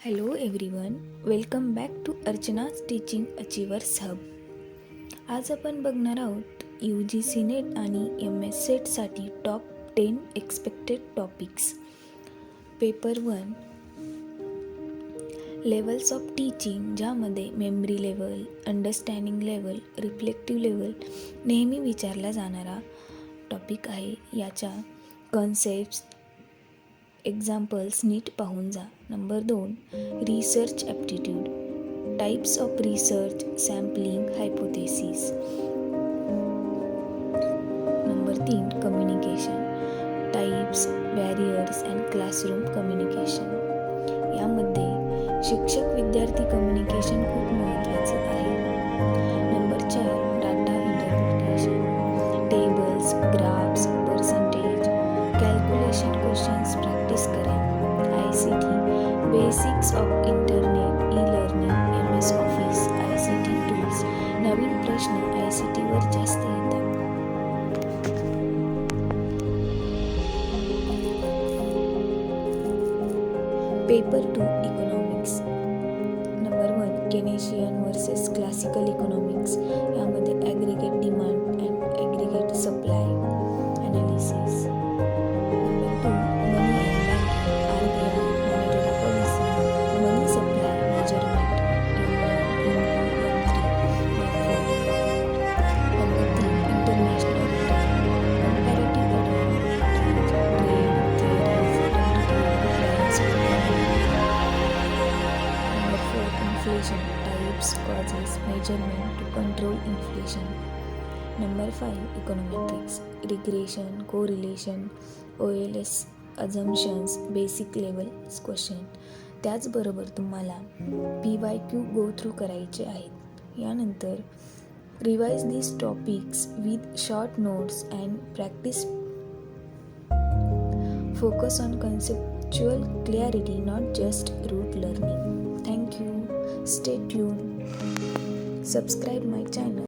Hello everyone, welcome back to Archana's teaching achievers hub. आज आपण बघणार आहोत UGC नेट आणि MS सेटसाठी top 10 expected topics. Paper 1 levels of teaching, ज्यामध्ये memory level, understanding level, reflective level नेहमी विचारला जाणारा टॉपिक आहे. याच्या कन्सेप्ट्स, एक्झाम्पल्स नीट पाहून जा. Number 2 research aptitude, types of research, sampling, hypothesis. Number 3 communication, types, barriers and classroom communication. यामध्ये शिक्षक विद्यार्थी कम्युनिकेशन खूप महत्त्वाचं आहे. Number 4 data interpretation, tables, graphs, percentage, calculation questions practice करा. ICT basics of internet, e-learning, MS office, ICT tools. नवीन प्रश्न ICTवर जास्त येतात. Paper 2 economics. Number 1 Keynesian versus classical economics. यामध्ये aggregate demand and aggregate supply analysis. Number 2 money and banking, RBI, monetary policy, money supply measurement, number 3 international trade, comparative advantage, trade theories, balance. Number 4 inflation, types, causes, measurement to control inflation. Number 5 econometrics, regression, correlation, OLS, assumptions, basic level question. त्याचबरोबर तुम्हाला PYQ go through करायचे आहेत. यानंतर revise these topics with short notes and practice. Focus on conceptual clarity, not just rote learning. Thank you. Stay tuned. Subscribe my channel.